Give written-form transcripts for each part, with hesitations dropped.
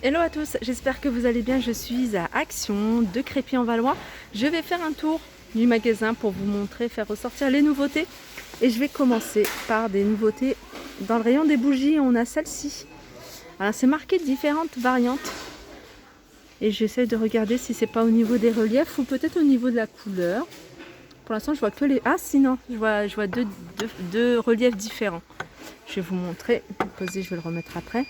Hello à tous, j'espère que vous allez bien. Je suis à Action de Crépy-en-Valois. Je vais faire un tour du magasin pour vous montrer, faire ressortir les nouveautés. Et je vais commencer par des nouveautés. Dans le rayon des bougies, on a celle-ci. Alors c'est marqué différentes variantes. Et j'essaie de regarder si c'est pas au niveau des reliefs ou peut-être au niveau de la couleur. Pour l'instant, je vois que les... Ah sinon, je vois deux reliefs différents. Je vais vous montrer. Posé, je vais le remettre après.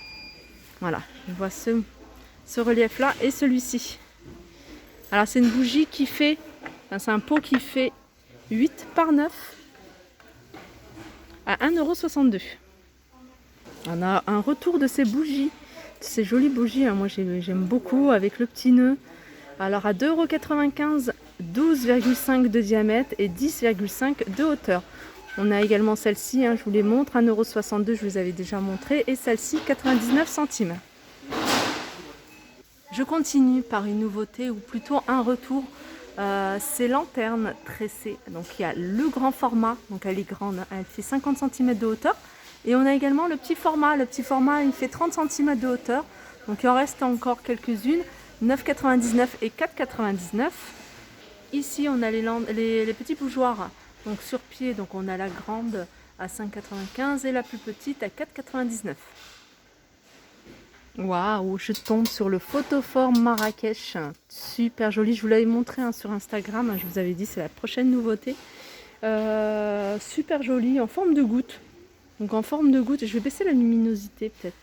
Voilà, je vois ce relief là et celui-ci. Alors c'est une bougie qui fait, c'est un pot qui fait 8 par 9 à 1,62 €. On a un retour de ces bougies, de ces jolies bougies, hein. Moi j'aime beaucoup avec le petit nœud. Alors à 2,95 €, 12,5 de diamètre et 10,5 de hauteur. On a également celle-ci, hein, je vous les montre, 1,62 €, je vous avais déjà montré, et celle-ci 99 centimes. Je continue par une nouveauté ou plutôt un retour. Ces lanternes tressées. Donc il y a le grand format, donc elle est grande, elle fait 50 cm de hauteur. Et on a également le petit format. Le petit format il fait 30 cm de hauteur. Donc il en reste encore quelques-unes. 9,99 et 4,99. Ici on a les petits bougeoirs donc sur pied. Donc on a la grande à 5,95 et la plus petite à 4,99. Waouh, je tombe sur le photophore Marrakech, super joli, je vous l'avais montré sur Instagram, je vous avais dit c'est la prochaine nouveauté. Super joli, en forme de goutte. Donc en forme de goutte, je vais baisser la luminosité peut-être.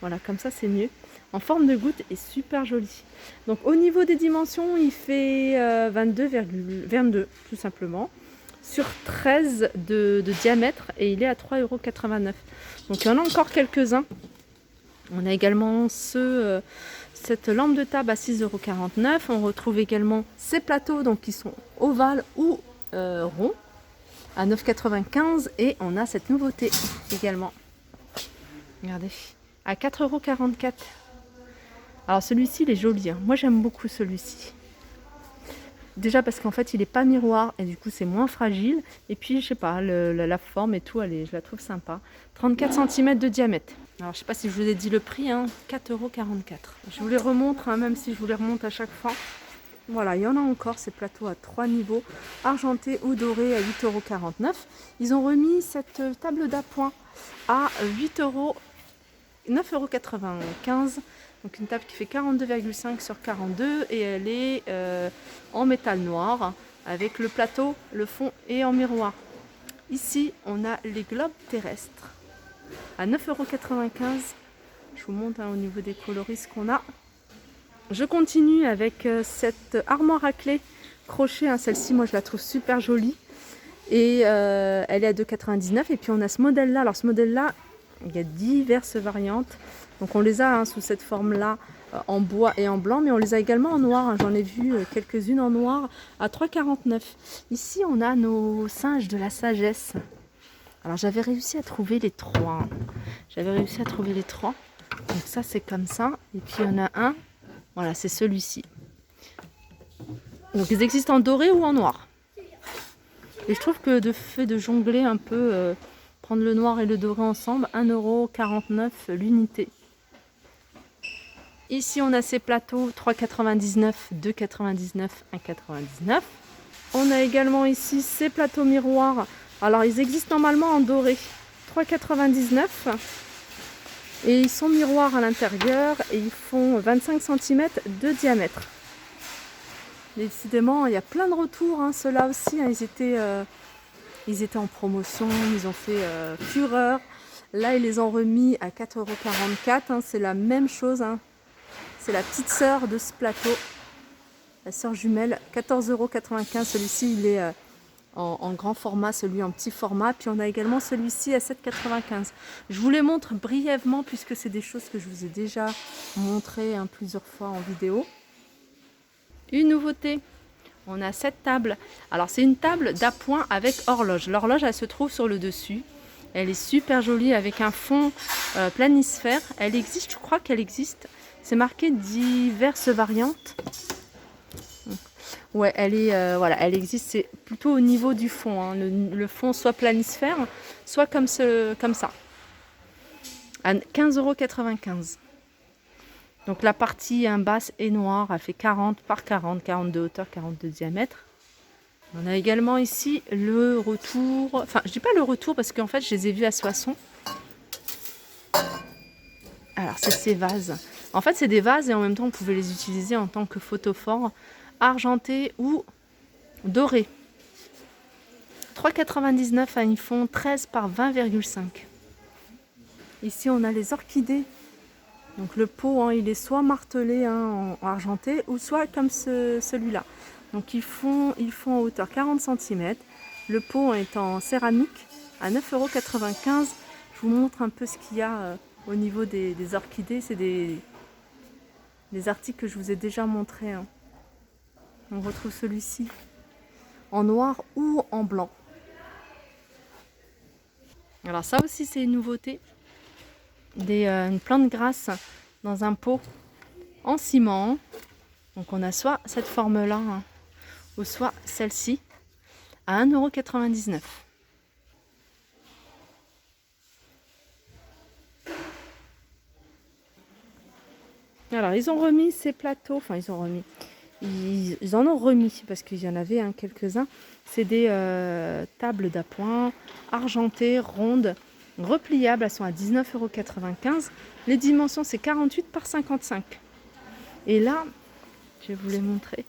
Voilà, comme ça c'est mieux. En forme de goutte et super joli. Donc au niveau des dimensions, il fait 22 tout simplement. Sur 13 de diamètre et il est à 3,89 €. Donc il y en a encore quelques-uns. On a également cette lampe de table à 6,49 €. On retrouve également ces plateaux donc, qui sont ovales ou ronds à 9,95 €. Et on a cette nouveauté également. Regardez, à 4,44 €. Alors celui-ci il est joli, hein. Moi j'aime beaucoup celui-ci. Déjà parce qu'en fait il n'est pas miroir et du coup c'est moins fragile. Et puis je sais pas, la forme et tout, je la trouve sympa. 34 cm de diamètre. Alors je sais pas si je vous ai dit le prix, hein, 4,44 €. Je vous les remontre, hein, même si je vous les remonte à chaque fois. Voilà, il y en a encore ces plateaux à 3 niveaux, argentés ou dorés à 8,49 €. Ils ont remis cette table d'appoint à 9,95 €. Donc une table qui fait 42,5 sur 42 et elle est en métal noir avec le plateau, le fond et en miroir. Ici, on a les globes terrestres à 9,95 €. Je vous montre au niveau des coloris ce qu'on a. Je continue avec cette armoire à clé crochet, hein. Celle-ci, moi je la trouve super jolie et elle est à 2,99 €. Et puis on a ce modèle-là. Alors ce modèle-là, il y a diverses variantes. Donc on les a, hein, sous cette forme-là, en bois et en blanc, mais on les a également en noir, hein. J'en ai vu quelques-unes en noir à 3,49 €. Ici, on a nos singes de la sagesse. Alors j'avais réussi à trouver les trois. Donc ça, c'est comme ça. Et puis il y en a un. Voilà, c'est celui-ci. Donc ils existent en doré ou en noir. Et je trouve que de fait de jongler un peu, prendre le noir et le doré ensemble, 1,49 € l'unité. Ici, on a ces plateaux 3,99, 2,99, 1,99. On a également ici ces plateaux miroirs. Alors, ils existent normalement en doré, 3,99. Et ils sont miroirs à l'intérieur et ils font 25 cm de diamètre. Décidément, il y a plein de retours, hein. Ceux-là aussi, hein, ils étaient en promotion, ils ont fait fureur. Là, ils les ont remis à 4,44 €, hein. C'est la même chose, hein. C'est la petite sœur de ce plateau, la sœur jumelle, 14,95 €. Celui-ci, il est en grand format, celui en petit format. Puis on a également celui-ci à 7,95 €. Je vous les montre brièvement puisque c'est des choses que je vous ai déjà montrées, hein, plusieurs fois en vidéo. Une nouveauté, on a cette table. Alors c'est une table d'appoint avec horloge. L'horloge, elle se trouve sur le dessus. Elle est super jolie avec un fond planisphère. Elle existe, je crois qu'elle existe. C'est marqué diverses variantes. Ouais, elle est, voilà, elle existe. C'est plutôt au niveau du fond, hein. Le fond soit planisphère, soit comme ça. À 15,95 €. Donc la partie basse est noire, elle fait 40 par 40, 40 de hauteur, 40 de diamètre. On a également ici le retour, enfin je dis pas le retour parce qu'en fait je les ai vus à Soissons. Alors c'est ces vases. En fait c'est des vases et en même temps vous pouvez les utiliser en tant que photophore, argenté ou doré. 3,99 €, ils font 13 par 20,5. Ici on a les orchidées. Donc le pot, il est soit martelé en argenté ou soit comme celui-là. Donc ils font en hauteur 40 cm. Le pot est en céramique à 9,95 €. Je vous montre un peu ce qu'il y a au niveau des orchidées. C'est des articles que je vous ai déjà montrés. On retrouve celui-ci en noir ou en blanc. Alors ça aussi c'est une nouveauté. Une plante grasse dans un pot en ciment. Donc on a soit cette forme-là ou soit celle-ci à 1,99 €. Alors ils ont remis ces plateaux, enfin ils en ont remis parce qu'il y en avait quelques-uns. C'est des tables d'appoint argentées, rondes, repliables. Elles sont à 19,95 €. Les dimensions c'est 48 par 55. Et là, je vais vous les montrer.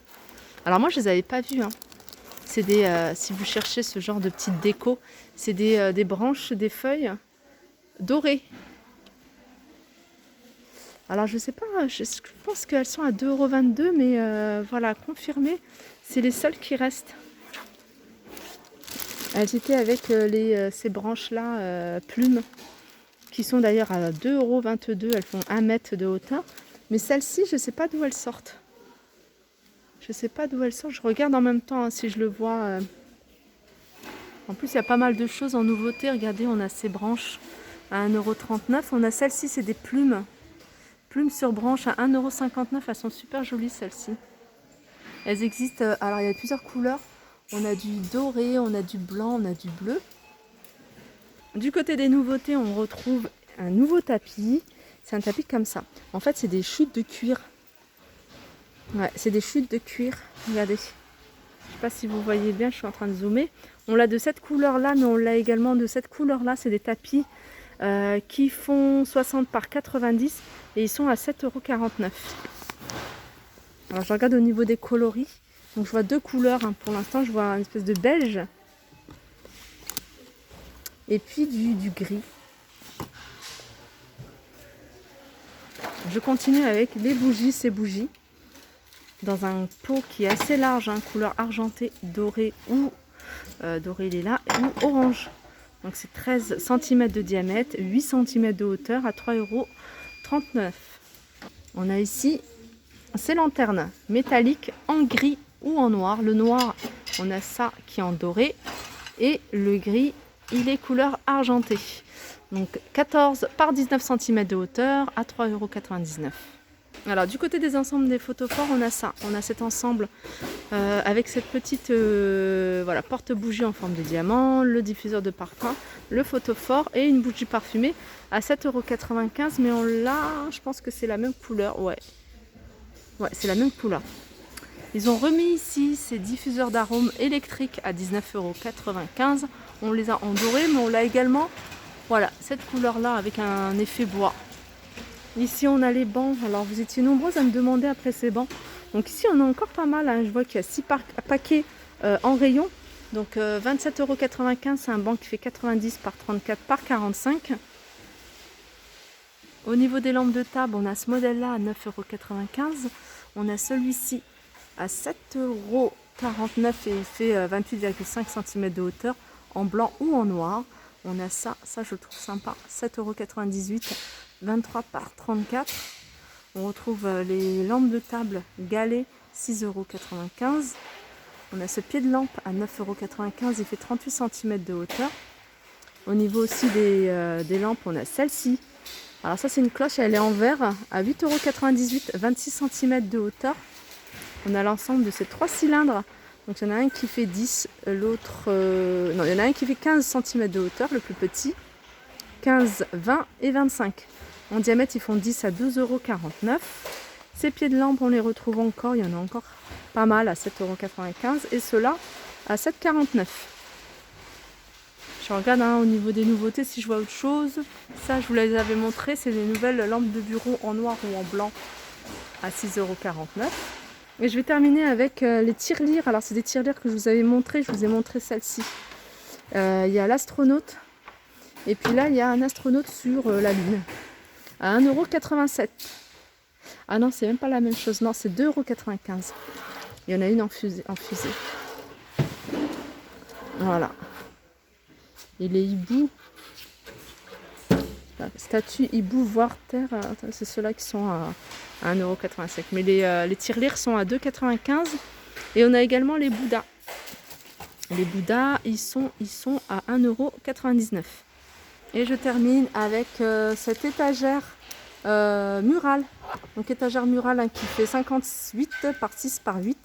Alors moi je les avais pas vues. C'est si vous cherchez ce genre de petite déco, c'est des branches, des feuilles dorées. Alors je sais pas, je pense qu'elles sont à 2,22 €, mais voilà, confirmé, c'est les seules qui restent. Elles étaient avec ces branches-là, plumes, qui sont d'ailleurs à 2,22 €, elles font 1 mètre de hauteur. Mais celles-ci, je ne sais pas d'où elles sortent. Je sais pas d'où elles sortent, je regarde en même temps si je le vois. En plus, il y a pas mal de choses en nouveauté. Regardez, on a ces branches à 1,39 €. On a celles-ci, c'est des plumes. Plumes sur branche à 1,59 €. Elles sont super jolies, celles-ci. Elles existent, alors il y a plusieurs couleurs. On a du doré, on a du blanc, on a du bleu. Du côté des nouveautés, on retrouve un nouveau tapis. C'est un tapis comme ça. En fait, c'est des chutes de cuir. Ouais, c'est des chutes de cuir. Regardez. Je ne sais pas si vous voyez bien, je suis en train de zoomer. On l'a de cette couleur-là, mais on l'a également de cette couleur-là. C'est des tapis qui font 60 par 90 et ils sont à 7,49 €. Alors je regarde au niveau des coloris. Donc je vois deux couleurs. Pour l'instant, je vois une espèce de beige et puis du gris. Je continue avec les bougies, ces bougies, dans un pot qui est assez large, couleur argentée, dorée ou doré il est là, ou orange. Donc c'est 13 cm de diamètre, 8 cm de hauteur à 3,39 €. On a ici ces lanternes métalliques en gris ou en noir. Le noir, on a ça qui est en doré et le gris, il est couleur argentée. Donc 14 par 19 cm de hauteur à 3,99 €. Alors du côté des ensembles des photophores, on a ça. On a cet ensemble avec cette petite voilà, porte-bougie en forme de diamant, le diffuseur de parfum, le photophore et une bougie parfumée à 7,95 €. Mais on l'a, je pense que c'est la même couleur. Ouais, c'est la même couleur. Ils ont remis ici ces diffuseurs d'arômes électriques à 19,95 €. On les a en doré, mais on l'a également, voilà, cette couleur-là avec un effet bois. Ici, on a les bancs. Alors, vous étiez nombreuses à me demander après ces bancs. Donc ici, on a encore pas mal. Je vois qu'il y a 6 paquets en rayon. Donc 27,95 €, c'est un banc qui fait 90 par 34 par 45. Au niveau des lampes de table, on a ce modèle-là à 9,95 €. On a celui-ci à 7,49 € et il fait 28,5 cm de hauteur en blanc ou en noir. On a ça je le trouve sympa, 7,98 €, 23 par 34. On retrouve les lampes de table Galet, 6,95 €. On a ce pied de lampe à 9,95 €, il fait 38 cm de hauteur. Au niveau aussi des lampes, on a celle-ci. Alors ça c'est une cloche, elle est en verre à 8,98 €, 26 cm de hauteur. On a l'ensemble de ces 3 cylindres. Donc il y en a un qui fait 10, l'autre... non, il y en a un qui fait 15 cm de hauteur, le plus petit. 15, 20 et 25. En diamètre, ils font 10 à 2,49 €. Ces pieds de lampe, on les retrouve encore. Il y en a encore pas mal à 7,95 € et ceux-là à 7,49 €. Je regarde au niveau des nouveautés si je vois autre chose. Ça, je vous les avais montré. C'est les nouvelles lampes de bureau en noir ou en blanc à 6,49 €. Et je vais terminer avec les tirelires. Alors, c'est des tirelires que je vous avais montré. Je vous ai montré celle-ci. Il y a l'astronaute. Et puis là, il y a un astronaute sur la Lune. À 1,87 €. Ah non, c'est même pas la même chose. Non, c'est 2,95 €. Il y en a une en fusée. Voilà. Et les hiboux. Statue hibou voire terre. C'est ceux-là qui sont à 1,85 €. Mais les tirelires sont à 2,95 €. Et on a également les bouddhas. Les bouddhas, ils sont à 1,99 €. Et je termine avec cette étagère murale. Donc étagère murale qui fait 58 par 6 par 8.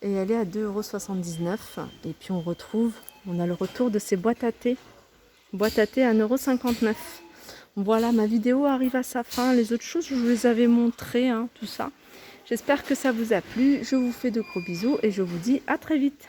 Et elle est à 2,79 €. Et puis on a le retour de ces boîtes à thé. Boîte à thé à 1,59 €. Voilà, ma vidéo arrive à sa fin. Les autres choses, je vous les avais montrées, tout ça. J'espère que ça vous a plu. Je vous fais de gros bisous et je vous dis à très vite.